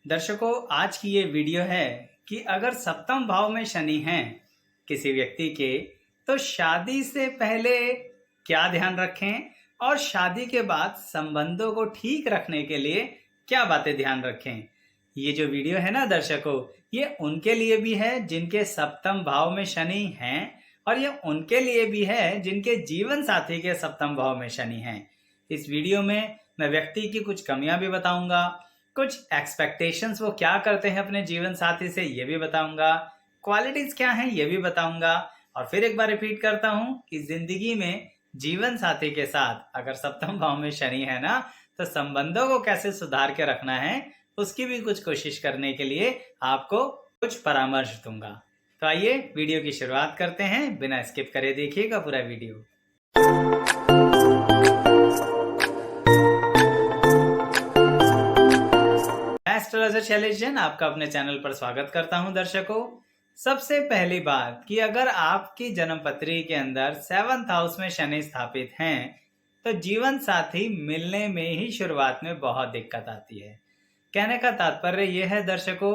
दर्शकों, आज की ये वीडियो है कि अगर सप्तम भाव में शनि हैं किसी व्यक्ति के, तो शादी से पहले क्या ध्यान रखें और शादी के बाद संबंधों को ठीक रखने के लिए क्या बातें ध्यान रखें। ये जो वीडियो है ना दर्शकों, ये उनके लिए भी है जिनके सप्तम भाव में शनि हैं, और ये उनके लिए भी है जिनके जीवन साथी के सप्तम भाव में शनि हैं। इस वीडियो में मैं व्यक्ति की कुछ कमियां भी बताऊंगा, कुछ एक्सपेक्टेशंस वो क्या करते हैं अपने जीवन साथी से ये भी बताऊंगा, क्वालिटीज क्या हैं ये भी बताऊंगा। और फिर एक बार रिपीट करता हूं कि जिंदगी में जीवन साथी के साथ अगर सप्तम भाव में शनि है ना, तो संबंधों को कैसे सुधार के रखना है उसकी भी कुछ कोशिश करने के लिए आपको कुछ परामर्श दूंगा। तो आइए वीडियो की शुरुआत करते हैं, बिना स्किप करे देखिएगा पूरा वीडियो। एस्ट्रोलॉजर शैलेश जैन आपका अपने चैनल पर स्वागत करता हूं। दर्शकों, सबसे पहली बात कि अगर आपकी जन्मपत्री के अंदर 7th हाउस में शनि स्थापित हैं, तो जीवन साथी मिलने में ही शुरुआत में बहुत दिक्कत आती है। कहने का तात्पर्य यह है दर्शकों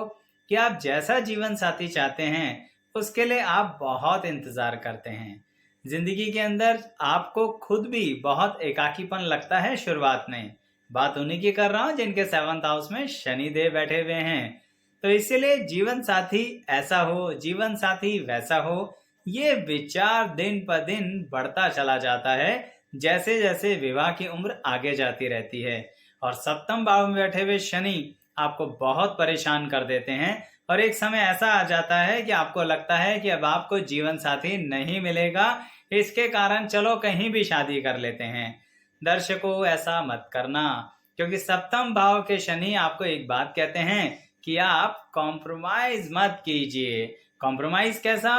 कि आप जैसा जीवन साथी चाहते हैं उसके लिए आप बहुत इंतजार करते हैं। जिंदगी के अंदर आपको खुद भी बहुत एकाकीपन लगता है शुरुआत में। बात उन्हीं की कर रहा हूं जिनके 7th हाउस में शनि देव बैठे हुए हैं। तो इसीलिए जीवन साथी ऐसा हो, जीवन साथी वैसा हो, ये विचार दिन पर दिन बढ़ता चला जाता है जैसे जैसे विवाह की उम्र आगे जाती रहती है। और सप्तम भाव में बैठे हुए शनि आपको बहुत परेशान कर देते हैं, और एक समय ऐसा आ जाता है कि आपको लगता है कि अब आपको जीवन साथी नहीं मिलेगा, इसके कारण चलो कहीं भी शादी कर लेते हैं। दर्शकों, ऐसा मत करना, क्योंकि सप्तम भाव के शनि आपको एक बात कहते हैं कि आप कॉम्प्रोमाइज मत कीजिए। कॉम्प्रोमाइज कैसा?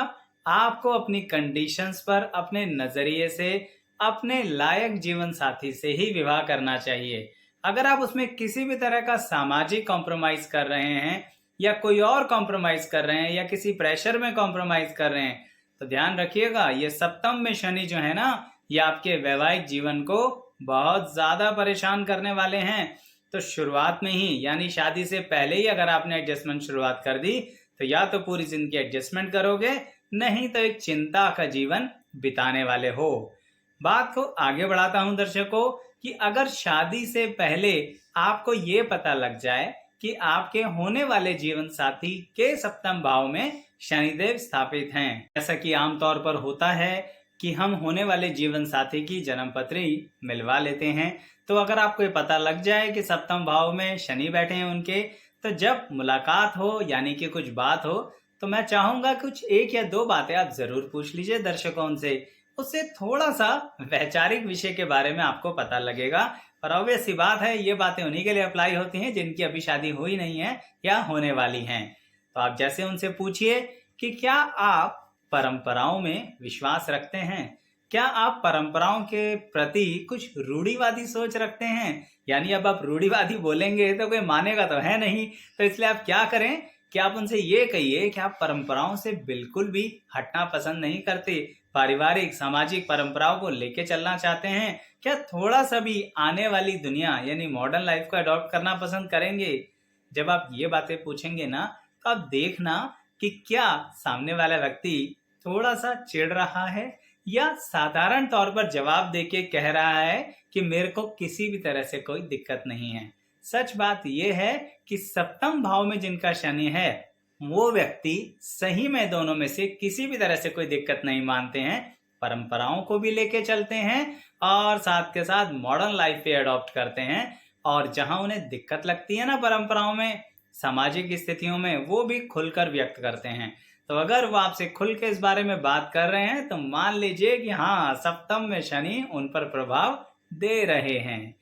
आपको अपनी कंडीशंस पर, अपने नजरिए से, अपने लायक जीवन साथी से ही विवाह करना चाहिए। अगर आप उसमें किसी भी तरह का सामाजिक कॉम्प्रोमाइज कर रहे हैं, या कोई और कॉम्प्रोमाइज कर रहे हैं, या किसी प्रेशर में कॉम्प्रोमाइज कर रहे हैं, तो ध्यान रखिएगा ये सप्तम में शनि जो है ना, ये आपके वैवाहिक जीवन को बहुत ज्यादा परेशान करने वाले हैं। तो शुरुआत में ही, यानी शादी से पहले ही अगर आपने एडजस्टमेंट शुरुआत कर दी, तो या तो पूरी जिंदगी एडजस्टमेंट करोगे, नहीं तो एक चिंता का जीवन बिताने वाले हो। बात को आगे बढ़ाता हूं दर्शकों कि अगर शादी से पहले आपको ये पता लग जाए कि आपके होने वाले जीवन साथी के सप्तम भाव में शनिदेव स्थापित हैं, जैसा कि आमतौर पर होता है कि हम होने वाले जीवन साथी की जन्मपत्री मिलवा लेते हैं, तो अगर आपको ये पता लग जाए कि सप्तम भाव में शनि बैठे हैं उनके, तो जब मुलाकात हो यानी कि कुछ बात हो, तो मैं चाहूंगा कुछ एक या दो बातें आप जरूर पूछ लीजिए दर्शकों से। उससे थोड़ा सा वैचारिक विषय के बारे में आपको पता लगेगा। और ऑब्वियस सी बात है, ये बातें उन्हीं के लिए अप्लाई होती हैं जिनकी अभी शादी हुई नहीं है या होने वाली हैं। तो आप जैसे उनसे पूछिए कि क्या आप परंपराओं में विश्वास रखते हैं? क्या आप परंपराओं के प्रति कुछ रूढ़िवादी सोच रखते हैं? यानी अब आप रूढ़िवादी बोलेंगे तो कोई मानेगा तो है नहीं, तो इसलिए आप क्या करें कि आप उनसे ये कहिए कि आप परंपराओं से बिल्कुल भी हटना पसंद नहीं करते, पारिवारिक सामाजिक परंपराओं को लेके चलना चाहते हैं। क्या थोड़ा सा भी आने वाली दुनिया यानी मॉडर्न लाइफ को अडॉप्ट करना पसंद करेंगे? जब आप ये बातें पूछेंगे ना, तो आप देखना कि क्या सामने वाला व्यक्ति थोड़ा सा चिढ़ रहा है, या साधारण तौर पर जवाब देके कह रहा है कि मेरे को किसी भी तरह से कोई दिक्कत नहीं है। सच बात यह है कि सप्तम भाव में जिनका शनि है, वो व्यक्ति सही में दोनों में से किसी भी तरह से कोई दिक्कत नहीं मानते हैं, परंपराओं को भी लेके चलते हैं और साथ के साथ मॉडर्न लाइफ पे अडॉप्ट करते हैं। और जहां उन्हें दिक्कत लगती है ना परंपराओं में, सामाजिक स्थितियों में, वो भी खुलकर व्यक्त करते हैं। तो अगर वो आपसे खुल के इस बारे में बात कर रहे हैं, तो मान लीजिए कि हाँ, सप्तम में शनि उन पर प्रभाव दे रहे हैं।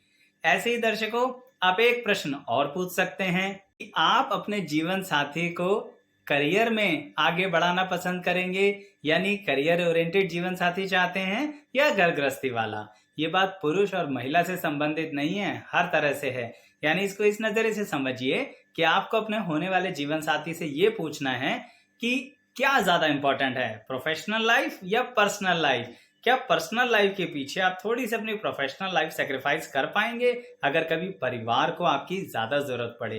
ऐसे ही दर्शकों, आप एक प्रश्न और पूछ सकते हैं कि आप अपने जीवन साथी को करियर में आगे बढ़ाना पसंद करेंगे, यानी करियर ओरिएंटेड जीवन साथी चाहते हैं, या घर गृहस्थी वाला। ये बात पुरुष और महिला से संबंधित नहीं है, हर तरह से है। यानी इसको इस नजरिए से समझिए कि आपको अपने होने वाले जीवन साथी से ये पूछना है कि क्या ज्यादा इंपॉर्टेंट है, प्रोफेशनल लाइफ या पर्सनल लाइफ? क्या पर्सनल लाइफ के पीछे आप थोड़ी सी अपनी प्रोफेशनल लाइफ सेक्रीफाइस कर पाएंगे अगर कभी परिवार को आपकी ज्यादा जरूरत पड़े?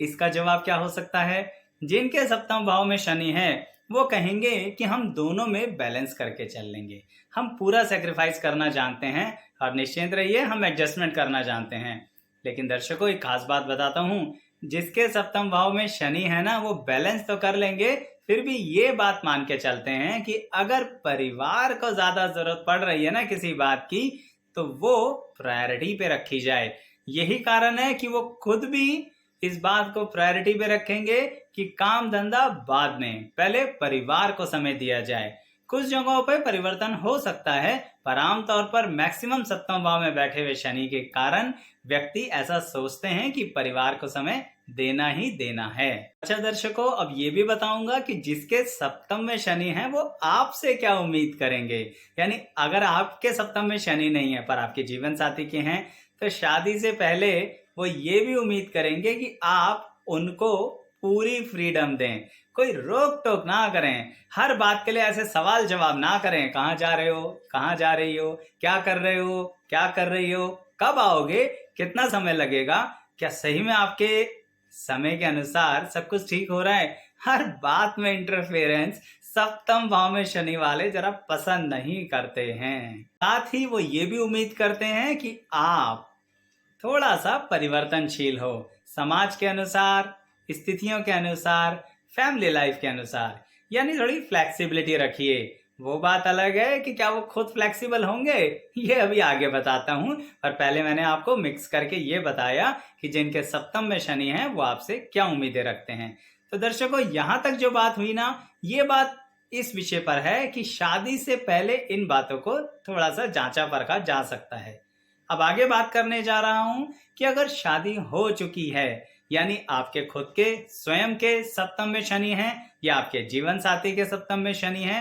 इसका जवाब क्या हो सकता है? जिनके सप्तम भाव में शनि है वो कहेंगे कि हम दोनों में बैलेंस करके चल लेंगे, हम पूरा सेक्रीफाइस करना जानते हैं और निश्चिंत रहिए हम एडजस्टमेंट करना जानते हैं। लेकिन दर्शकों एक खास बात बताता हूँ, जिसके सप्तम भाव में शनि है ना वो बैलेंस तो कर लेंगे, फिर भी ये बात मान के चलते हैं कि अगर परिवार को ज्यादा जरूरत पड़ रही है ना किसी बात की तो वो प्रायोरिटी पे रखी जाए। यही कारण है कि वो खुद भी इस बात को प्रायोरिटी पे रखेंगे कि काम धंधा बाद में, पहले परिवार को समय दिया जाए। कुछ जगहों पर परिवर्तन हो सकता है, पर आमतौर पर मैक्सिमम सप्तम भाव में बैठे हुए शनि के कारण व्यक्ति ऐसा सोचते हैं कि परिवार को समय देना ही देना है। अच्छा दर्शकों, अब ये भी बताऊंगा कि जिसके सप्तम में शनि है वो आपसे क्या उम्मीद करेंगे। यानी अगर आपके सप्तम में शनि नहीं है पर आपके जीवन साथी के हैं, तो शादी से पहले वो ये भी उम्मीद करेंगे कि आप उनको पूरी फ्रीडम दें, कोई रोक टोक ना करें, हर बात के लिए ऐसे सवाल जवाब ना करें, कहाँ जा रहे हो, कहाँ जा रही हो, क्या कर रहे हो, क्या कर रही हो, कब आओगे, कितना समय लगेगा, क्या सही में आपके समय के अनुसार सब कुछ ठीक हो रहा है। हर बात में इंटरफेरेंस सप्तम भाव में शनि वाले जरा पसंद नहीं करते हैं। साथ ही वो ये भी उम्मीद करते हैं कि आप थोड़ा सा परिवर्तनशील हो, समाज के अनुसार, स्थितियों के अनुसार, फैमिली लाइफ के अनुसार, यानी थोड़ी फ्लेक्सिबिलिटी रखिए। वो बात अलग है कि क्या वो खुद फ्लेक्सिबल होंगे, ये अभी आगे बताता हूँ। पर पहले मैंने आपको मिक्स करके ये बताया कि जिनके सप्तम में शनि है वो आपसे क्या उम्मीदें रखते हैं। तो दर्शकों यहाँ तक जो बात हुई ना, ये बात इस विषय पर है कि शादी से पहले इन बातों को थोड़ा सा जांचा परखा जा सकता है। अब आगे बात करने जा रहा हूं कि अगर शादी हो चुकी है, यानी आपके खुद के स्वयं के सप्तम में शनि है या आपके जीवन साथी के सप्तम में शनि है,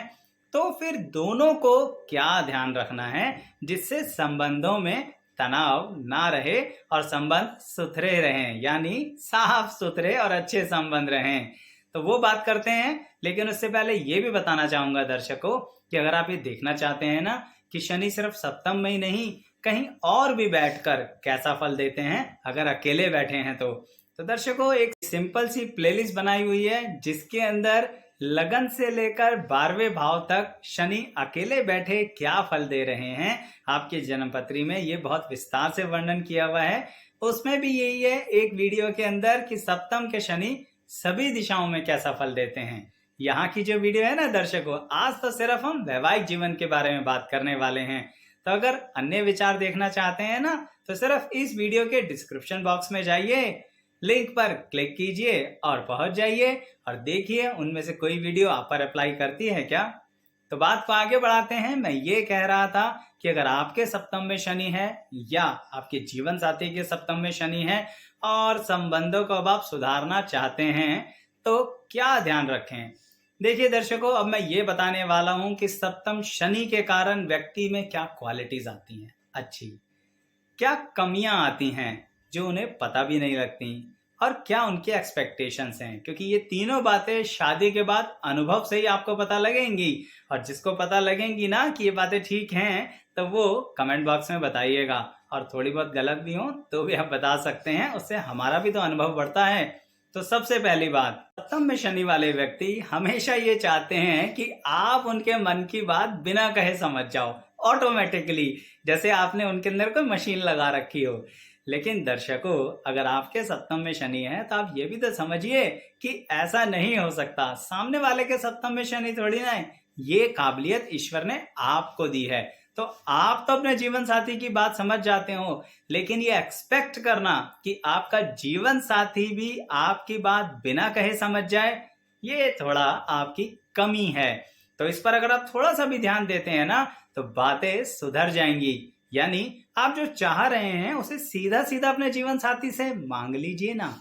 तो फिर दोनों को क्या ध्यान रखना है जिससे संबंधों में तनाव ना रहे और संबंध सुथरे रहें, यानी साफ सुथरे और अच्छे संबंध रहें। तो वो बात करते हैं, लेकिन उससे पहले ये भी बताना चाहूंगा दर्शकों कि अगर आप ये देखना चाहते हैं ना कि शनि सिर्फ सप्तम में ही नहीं कहीं और भी बैठकर कैसा फल देते हैं अगर अकेले बैठे हैं तो दर्शकों एक सिंपल सी प्लेलिस्ट बनाई हुई है जिसके अंदर लगन से लेकर 12वें भाव तक शनि अकेले बैठे क्या फल दे रहे हैं आपके जन्मपत्री में, ये बहुत विस्तार से वर्णन किया हुआ है। उसमें भी यही है एक वीडियो के अंदर कि सप्तम के शनि सभी दिशाओं में कैसा फल देते हैं। यहाँ की जो वीडियो है ना दर्शकों, आज तो सिर्फ हम वैवाहिक जीवन के बारे में बात करने वाले हैं। तो अगर अन्य विचार देखना चाहते हैं ना तो सिर्फ इस वीडियो के डिस्क्रिप्शन बॉक्स में जाइए, लिंक पर क्लिक कीजिए और पहुंच जाइए और देखिए उनमें से कोई वीडियो आप पर अप्लाई करती है क्या। तो बात को आगे बढ़ाते हैं। मैं ये कह रहा था कि अगर आपके सप्तम में शनि है या आपके जीवन साथी के सप्तम में शनि है और संबंधों को अब आप सुधारना चाहते हैं तो क्या ध्यान रखें। देखिए दर्शकों, अब मैं ये बताने वाला हूं कि सप्तम शनि के कारण व्यक्ति में क्या क्वालिटीज आती हैं अच्छी, क्या कमियां आती हैं जो उन्हें पता भी नहीं लगती, और क्या उनके एक्सपेक्टेशंस हैं, क्योंकि ये तीनों बातें शादी के बाद अनुभव से ही आपको पता लगेंगी। और जिसको पता लगेंगी ना कि ये बातें ठीक हैं तो वो कमेंट बॉक्स में बताइएगा, और थोड़ी बहुत गलत भी हो तो भी आप बता सकते हैं, उससे हमारा भी तो अनुभव बढ़ता है। तो सबसे पहली बात, सप्तम में शनि वाले व्यक्ति हमेशा ये चाहते हैं कि आप उनके मन की बात बिना कहे समझ जाओ ऑटोमेटिकली, जैसे आपने उनके अंदर कोई मशीन लगा रखी हो। लेकिन दर्शकों, अगर आपके सप्तम में शनि है तो आप ये भी तो समझिए कि ऐसा नहीं हो सकता। सामने वाले के सप्तम में शनि थोड़ी ना है, ये काबिलियत ईश्वर ने आपको दी है। तो आप तो अपने जीवन साथी की बात समझ जाते हो, लेकिन ये एक्सपेक्ट करना कि आपका जीवन साथी भी आपकी बात बिना कहे समझ जाए, ये थोड़ा आपकी कमी है। तो इस पर अगर आप थोड़ा सा भी ध्यान देते हैं ना तो बातें सुधर जाएंगी। यानी आप जो चाह रहे हैं उसे सीधा सीधा अपने जीवन साथी से मांग लीजिए ना।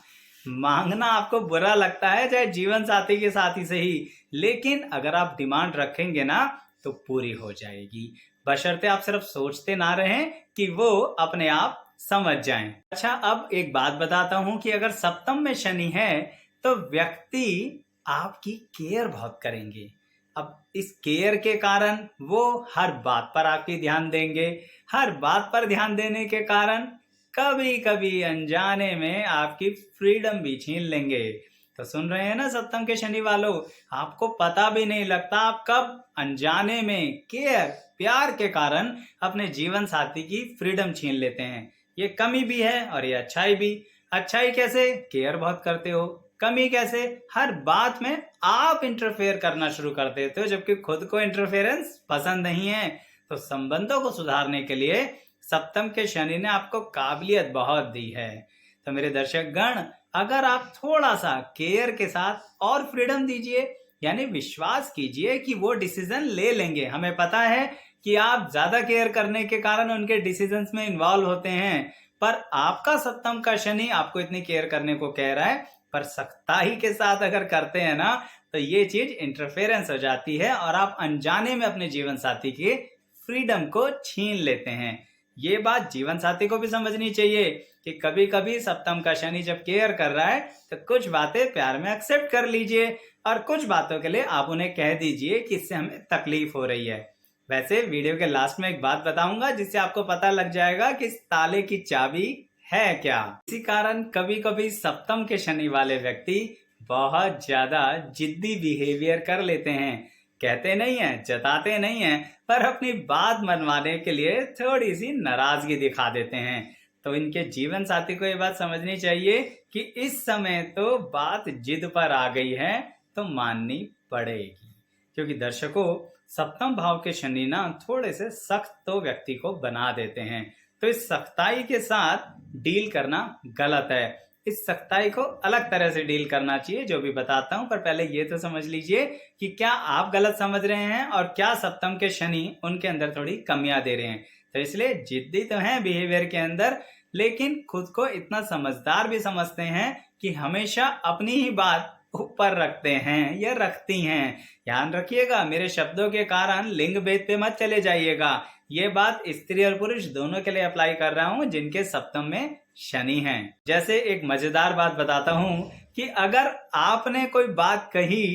मांगना आपको बुरा लगता है चाहे जीवन साथी के साथी से ही, लेकिन अगर आप डिमांड रखेंगे ना तो पूरी हो जाएगी, बशर्ते आप सिर्फ सोचते ना रहें कि वो अपने आप समझ जाएं। अच्छा, अब एक बात बताता हूं कि अगर सप्तम में शनि है तो व्यक्ति आपकी केयर बहुत करेंगे। अब इस केयर के कारण वो हर बात पर आपकी ध्यान देंगे। हर बात पर ध्यान देने के कारण कभी कभी अनजाने में आपकी फ्रीडम भी छीन लेंगे। तो सुन रहे हैं ना सप्तम के शनि वालों, आपको पता भी नहीं लगता आप कब अनजाने में केयर प्यार के कारण अपने जीवन साथी की फ्रीडम छीन लेते हैं। ये कमी भी है और ये अच्छाई भी। अच्छाई कैसे? केयर बहुत करते हो। कमी कैसे? हर बात में आप इंटरफेयर करना शुरू कर देते हो जबकि खुद को इंटरफेरेंस पसंद नहीं है। तो संबंधों को सुधारने के लिए सप्तम के शनि ने आपको काबिलियत बहुत दी है। तो मेरे दर्शक गण, अगर आप थोड़ा सा केयर के साथ और फ्रीडम दीजिए, यानी विश्वास कीजिए कि वो डिसीजन ले लेंगे। हमें पता है कि आप ज्यादा केयर करने के कारण उनके डिसीजंस में इन्वॉल्व होते हैं, पर आपका सप्तम का शनि आपको इतनी केयर करने को कह रहा है, पर सख्ताई के साथ अगर करते हैं ना तो ये चीज इंटरफेरेंस हो जाती है और आप अनजाने में अपने जीवन साथी की फ्रीडम को छीन लेते हैं। ये बात जीवन साथी को भी समझनी चाहिए कि कभी कभी सप्तम का शनि जब केयर कर रहा है तो कुछ बातें प्यार में एक्सेप्ट कर लीजिए और कुछ बातों के लिए आप उन्हें कह दीजिए कि इससे हमें तकलीफ हो रही है। वैसे वीडियो के लास्ट में एक बात बताऊंगा जिससे आपको पता लग जाएगा कि इस ताले की चाबी है क्या। इसी कारण कभी कभी सप्तम के शनि वाले व्यक्ति बहुत ज्यादा जिद्दी बिहेवियर कर लेते हैं। कहते नहीं है, जताते नहीं है, पर अपनी बात मनवाने के लिए थोड़ी सी नाराजगी दिखा देते हैं। तो इनके जीवन साथी को ये बात समझनी चाहिए कि इस समय तो बात जिद पर आ गई है तो माननी पड़ेगी। क्योंकि दर्शकों, सप्तम भाव के शनि ना थोड़े से सख्त तो व्यक्ति को बना देते हैं। तो इस सख्ताई के साथ डील करना गलत है। इस सख्ताई को अलग तरह से डील करना चाहिए, जो भी बताता हूं। पर पहले ये तो समझ लीजिए कि क्या आप गलत समझ रहे हैं और क्या सप्तम के शनि उनके अंदर थोड़ी कमियां दे रहे हैं। तो इसलिए जिद्दी तो हैं बिहेवियर के अंदर, लेकिन खुद को इतना समझदार भी समझते हैं कि हमेशा अपनी ही बात ऊपर रखते हैं या रखती हैं। ध्यान रखिएगा, मेरे शब्दों के कारण लिंग भेद पे मत चले जाइएगा। ये बात स्त्री और पुरुष दोनों के लिए अप्लाई कर रहा हूं जिनके सप्तम में शनि है। जैसे एक मजेदार बात बताता हूं कि अगर आपने कोई बात कही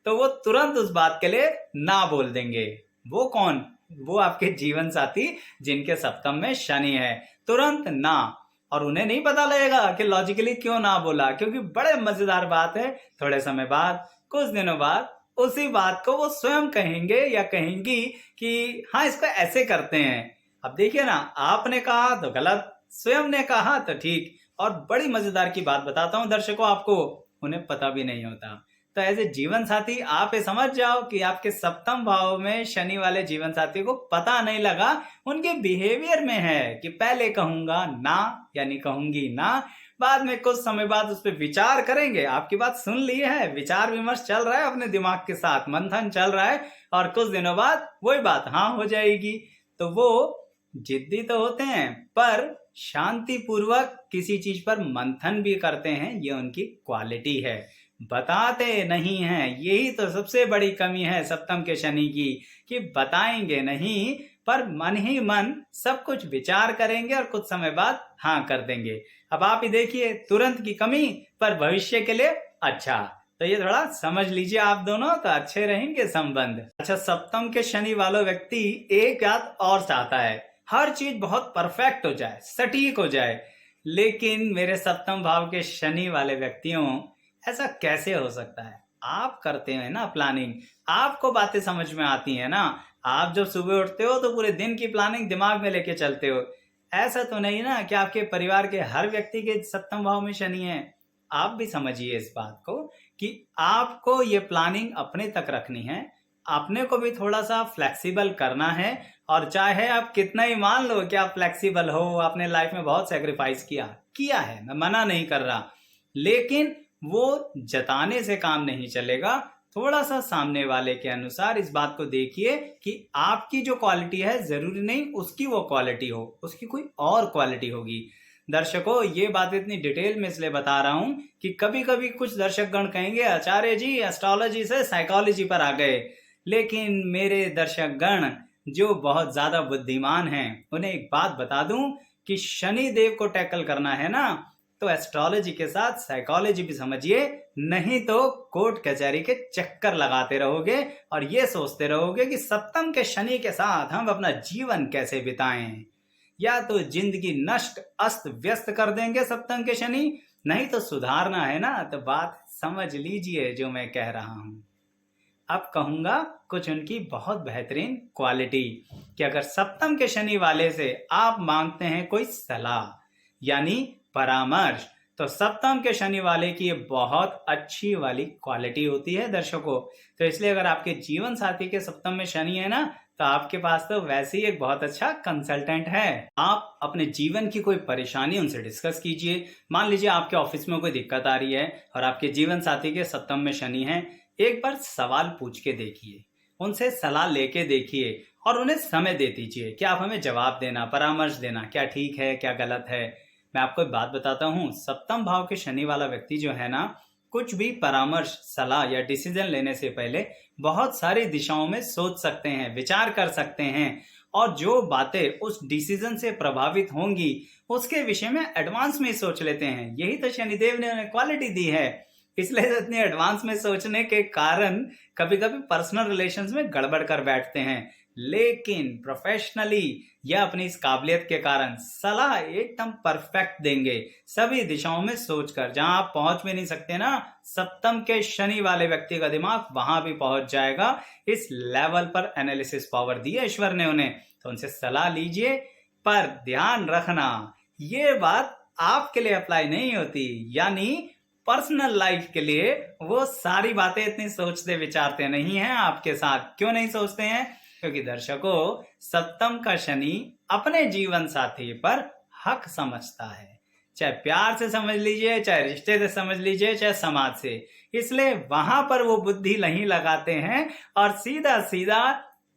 तो वो तुरंत उस बात के लिए ना बोल देंगे। वो कौन? वो आपके जीवन साथी जिनके सप्तम में शनि है। तुरंत ना, और उन्हें नहीं पता लगेगा कि लॉजिकली क्यों ना बोला, क्योंकि बड़े मजेदार बात है, थोड़े समय बाद, कुछ दिनों बाद उसी बात को वो स्वयं कहेंगे या कहेंगी कि हाँ इसको ऐसे करते हैं। अब देखिए ना, आपने कहा तो गलत, स्वयं ने कहा तो ठीक। और बड़ी मजेदार की बात बताता हूं दर्शकों आपको, उन्हें पता भी नहीं होता। तो ऐसे जीवन साथी आप ये समझ जाओ कि आपके सप्तम भाव में शनि वाले जीवन साथी को पता नहीं लगा, उनके बिहेवियर में है कि पहले कहूंगा ना, यानी कहूंगी ना, बाद में कुछ समय बाद उस पर विचार करेंगे। आपकी बात सुन ली है, विचार विमर्श चल रहा है, अपने दिमाग के साथ मंथन चल रहा है, और कुछ दिनों बाद वही बात हाँ हो जाएगी। तो वो जिद्दी तो होते हैं पर शांति पूर्वक किसी चीज पर मंथन भी करते हैं, ये उनकी क्वालिटी है। बताते नहीं हैं, यही तो सबसे बड़ी कमी है सप्तम के शनि की, कि बताएंगे नहीं पर मन ही मन सब कुछ विचार करेंगे और कुछ समय बाद हाँ कर देंगे। अब आप ही देखिए, तुरंत की कमी पर भविष्य के लिए अच्छा। तो ये थोड़ा समझ लीजिए आप दोनों, तो अच्छे रहेंगे संबंध। अच्छा, सप्तम के शनि वाला व्यक्ति एक बात और चाहता है, हर चीज बहुत परफेक्ट हो जाए, सटीक हो जाए। लेकिन मेरे सप्तम भाव के शनि वाले व्यक्तियों, ऐसा कैसे हो सकता है? आप करते हैं ना प्लानिंग, आपको बातें समझ में आती है ना। आप जब सुबह उठते हो तो पूरे दिन की प्लानिंग दिमाग में लेके चलते हो। ऐसा तो नहीं ना कि आपके परिवार के हर व्यक्ति के सप्तम भाव में शनि है। आप भी समझिए इस बात को कि आपको ये प्लानिंग अपने तक रखनी है, अपने को भी थोड़ा सा फ्लेक्सिबल करना है। और चाहे आप कितना ही मान लो कि आप फ्लेक्सिबल हो, आपने लाइफ में बहुत सेक्रीफाइस किया है, मैं मना नहीं कर रहा, लेकिन वो जताने से काम नहीं चलेगा। थोड़ा सा सामने वाले के अनुसार इस बात को देखिए कि आपकी जो क्वालिटी है जरूरी नहीं उसकी वो क्वालिटी हो, उसकी कोई और क्वालिटी होगी। दर्शकों, ये बात इतनी डिटेल में इसलिए बता रहा हूं कि कभी कभी कुछ दर्शक गण कहेंगे आचार्य जी एस्ट्रोलॉजी से साइकोलॉजी पर आ गए। लेकिन मेरे दर्शक गण जो बहुत ज्यादा बुद्धिमान हैं, उन्हें एक बात बता दूं कि शनि देव को टैकल करना है ना, तो एस्ट्रोलॉजी के साथ साइकोलॉजी भी समझिए, नहीं तो कोर्ट कचहरी के चक्कर लगाते रहोगे और ये सोचते रहोगे कि सप्तम के शनि के साथ हम अपना जीवन कैसे बिताएं। या तो जिंदगी नष्ट अस्त व्यस्त कर देंगे सप्तम के शनि, नहीं तो सुधारना है ना तो बात समझ लीजिए जो मैं कह रहा हूं। अब कहूंगा कुछ उनकी बहुत बेहतरीन क्वालिटी कि अगर सप्तम के शनि वाले से आप मांगते हैं कोई सलाह यानी परामर्श, तो सप्तम के शनि वाले की ये बहुत अच्छी वाली क्वालिटी होती है दर्शकों। तो इसलिए अगर आपके जीवन साथी के सप्तम में शनि है ना, तो आपके पास तो वैसे ही एक बहुत अच्छा कंसल्टेंट है। आप अपने जीवन की कोई परेशानी उनसे डिस्कस कीजिए। मान लीजिए आपके ऑफिस में कोई दिक्कत आ रही है और आपके जीवन साथी के सप्तम में शनि है, एक बार सवाल पूछ के देखिए, उनसे सलाह लेके देखिए और उन्हें समय दे दीजिए कि आप हमें जवाब देना, परामर्श देना, क्या ठीक है क्या गलत है। मैं आपको एक बात बताता हूँ, सप्तम भाव के शनि वाला व्यक्ति जो है ना, कुछ भी परामर्श, सलाह या डिसीजन लेने से पहले बहुत सारी दिशाओं में सोच सकते हैं, विचार कर सकते हैं और जो बातें उस डिसीजन से प्रभावित होंगी उसके विषय में एडवांस में सोच लेते हैं। यही तो शनिदेव ने उन्हें क्वालिटी दी है। इसलिए इतने एडवांस में सोचने के कारण कभी कभी पर्सनल रिलेशंस में गड़बड़ कर बैठते हैं, लेकिन प्रोफेशनली या अपनी इस काबिलियत के कारण सलाह एकदम परफेक्ट देंगे, सभी दिशाओं में सोचकर। जहां आप पहुंच भी नहीं सकते ना, सप्तम के शनि वाले व्यक्ति का दिमाग वहां भी पहुंच जाएगा। इस लेवल पर एनालिसिस पावर दी है ईश्वर ने उन्हें, तो उनसे सलाह लीजिए। पर ध्यान रखना, ये बात आपके लिए अप्लाई नहीं होती, यानी पर्सनल लाइफ के लिए वो सारी बातें इतनी सोचते विचारते नहीं हैं आपके साथ। क्यों नहीं सोचते हैं? क्योंकि दर्शकों, सप्तम का शनि अपने जीवन साथी पर हक समझता है, चाहे प्यार से समझ लीजिए, चाहे रिश्ते से समझ लीजिए, चाहे समाज से। इसलिए वहां पर वो बुद्धि नहीं लगाते हैं और सीधा सीधा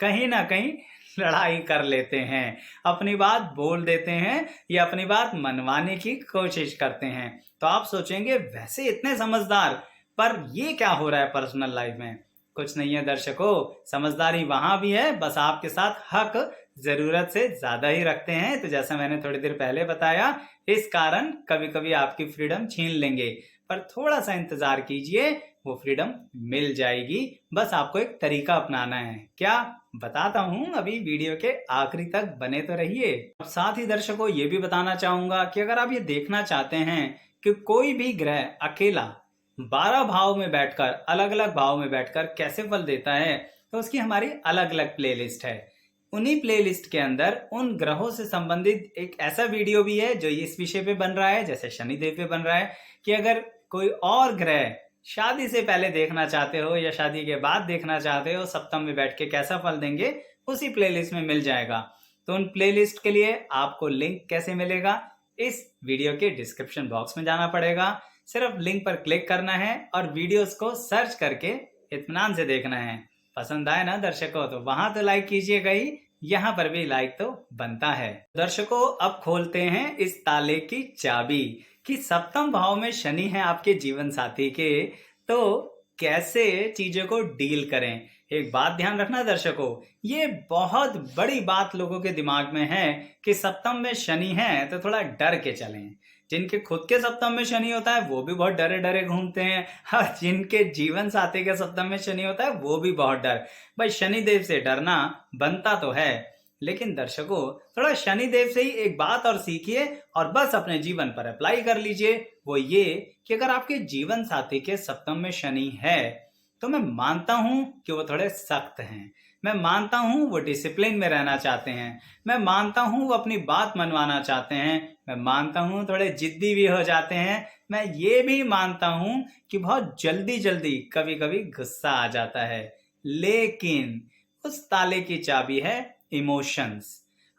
कहीं ना कहीं लड़ाई कर लेते हैं, अपनी बात बोल देते हैं या अपनी बात मनवाने की कोशिश करते हैं। तो आप सोचेंगे वैसे इतने समझदार, पर ये क्या हो रहा है पर्सनल लाइफ में? कुछ नहीं है दर्शकों, समझदारी वहां भी है, बस आपके साथ हक जरूरत से ज्यादा ही रखते हैं। तो जैसा मैंने थोड़ी देर पहले बताया, इस कारण कभी कभी आपकी फ्रीडम छीन लेंगे, पर थोड़ा सा इंतजार कीजिए, वो फ्रीडम मिल जाएगी। बस आपको एक तरीका अपनाना है। क्या बताता हूं, अभी वीडियो के आखिरी तक बने तो रहिए। अब साथ ही दर्शकों ये भी बताना चाहूंगा कि अगर आप ये देखना चाहते हैं कि कोई भी ग्रह अकेला 12 भाव में बैठकर, अलग अलग भाव में बैठकर कैसे फल देता है, तो उसकी हमारी अलग अलग प्लेलिस्ट है। उन्हीं प्लेलिस्ट के अंदर उन ग्रहों से संबंधित एक ऐसा वीडियो भी है जो इस विषय पे बन रहा है, जैसे शनिदेव पे बन रहा है, कि अगर कोई और ग्रह शादी से पहले देखना चाहते हो या शादी के बाद देखना चाहते हो सप्तम में बैठ के कैसा फल देंगे, उसी प्लेलिस्ट में मिल जाएगा। तो उन प्लेलिस्ट के लिए आपको लिंक कैसे मिलेगा? इस वीडियो के डिस्क्रिप्शन बॉक्स में जाना पड़ेगा, सिर्फ लिंक पर क्लिक करना है और वीडियोस को सर्च करके इत्मीनान से देखना है। पसंद आए ना दर्शकों, तो वहां तो लाइक कीजिएगा ही, यहाँ पर भी लाइक तो बनता है। दर्शकों, अब खोलते हैं इस ताले की चाबी कि सप्तम भाव में शनि है आपके जीवन साथी के, तो कैसे चीजों को डील करें। एक बात ध्यान रखना दर्शकों, ये बहुत बड़ी बात लोगों के दिमाग में है कि सप्तम में शनि है तो थोड़ा डर के चलें। जिनके खुद के सप्तम में शनि होता है वो भी बहुत डरे डरे घूमते हैं, और जिनके जीवन साथी के सप्तम में शनि होता है वो भी बहुत डर। भाई शनिदेव से डरना बनता तो है, लेकिन दर्शकों थोड़ा शनिदेव से ही एक बात और सीखिए और बस अपने जीवन पर अप्लाई कर लीजिए। वो ये कि अगर आपके जीवन साथी के सप्तम में शनि है, तो मैं मानता हूं कि वो थोड़े सख्त हैं, मैं मानता हूं वो डिसिप्लिन में रहना चाहते हैं, मैं मानता हूं वो अपनी बात मनवाना चाहते हैं, मैं मानता हूं थोड़े जिद्दी भी हो जाते हैं, मैं ये भी मानता हूं कि बहुत जल्दी जल्दी कभी कभी गुस्सा आ जाता है। लेकिन उस ताले की चाबी है इमोशंस।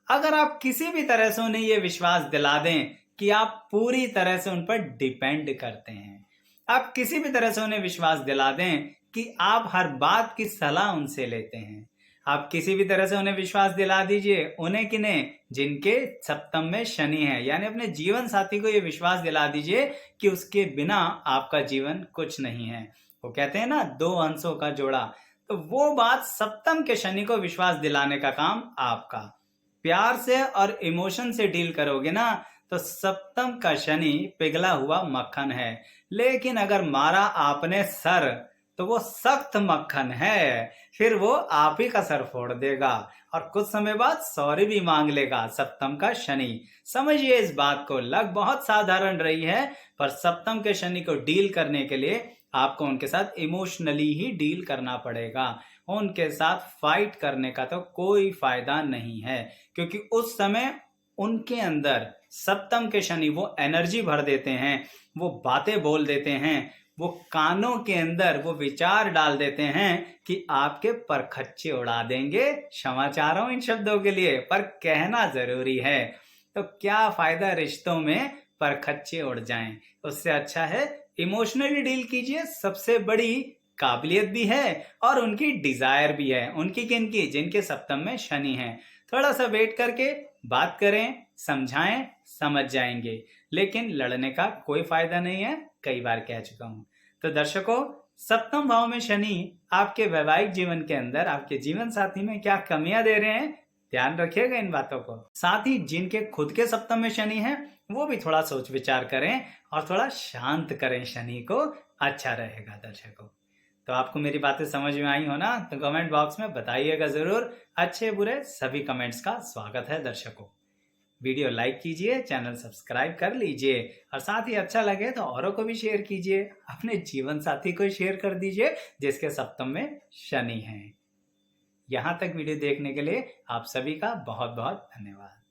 अगर आप किसी भी तरह से उन्हें ये विश्वास दिला दें कि आप पूरी तरह से उन पर डिपेंड करते हैं, आप किसी भी तरह से उन्हें विश्वास दिला दें कि आप हर बात की सलाह उनसे लेते हैं, आप किसी भी तरह से उन्हें विश्वास दिला दीजिए, उन्हें किन्हें, जिनके सप्तम में शनि है, यानी अपने जीवन साथी को ये विश्वास दिला दीजिए कि उसके बिना आपका जीवन कुछ नहीं है। वो कहते हैं ना, दो हंसों का जोड़ा, तो वो बात सप्तम के शनि को विश्वास दिलाने का काम आपका। प्यार से और इमोशन से डील करोगे ना, तो सप्तम का शनि पिघला हुआ मक्खन है, लेकिन अगर मारा आपने सर, तो वो सख्त मक्खन है, फिर वो आप ही का सर फोड़ देगा और कुछ समय बाद सॉरी भी मांग लेगा। सप्तम का शनि, समझिए इस बात को। लग बहुत साधारण रही है, पर सप्तम के शनि को डील करने के लिए आपको उनके साथ इमोशनली ही डील करना पड़ेगा। उनके साथ फाइट करने का तो कोई फायदा नहीं है, क्योंकि उस समय उनके अंदर सप्तम के शनि वो एनर्जी भर देते हैं, वो बातें बोल देते हैं, वो कानों के अंदर वो विचार डाल देते हैं कि आपके परखच्चे उड़ा देंगे। क्षमा चाह रहा हूं इन शब्दों के लिए, पर कहना जरूरी है। तो क्या फायदा रिश्तों में परखच्चे उड़ जाएं, उससे अच्छा है इमोशनली डील कीजिए। सबसे बड़ी काबिलियत भी है और उनकी डिजायर भी है। उनकी किनकी? जिनके सप्तम में शनि है। थोड़ा सा वेट करके बात करें, समझाएं, समझ जाएंगे। लेकिन लड़ने का कोई फायदा नहीं है, कई बार कह चुका हूं। तो दर्शकों, सप्तम भाव में शनि आपके वैवाहिक जीवन के अंदर आपके जीवन साथी में क्या कमियां दे रहे हैं, ध्यान रखिएगा इन बातों को। साथ ही जिनके खुद के सप्तम में शनि है, वो भी थोड़ा सोच विचार करें और थोड़ा शांत करें शनि को, अच्छा रहेगा दर्शकों। तो आपको मेरी बातें समझ में आई हो ना? तो कमेंट बॉक्स में बताइएगा जरूर। अच्छे बुरे सभी कमेंट्स का स्वागत है दर्शकों। वीडियो लाइक कीजिए, चैनल सब्सक्राइब कर लीजिए और साथ ही अच्छा लगे तो औरों को भी शेयर कीजिए। अपने जीवन साथी को शेयर कर दीजिए जिसके सप्तम में शनि है। यहाँ तक वीडियो देखने के लिए आप सभी का बहुत बहुत धन्यवाद।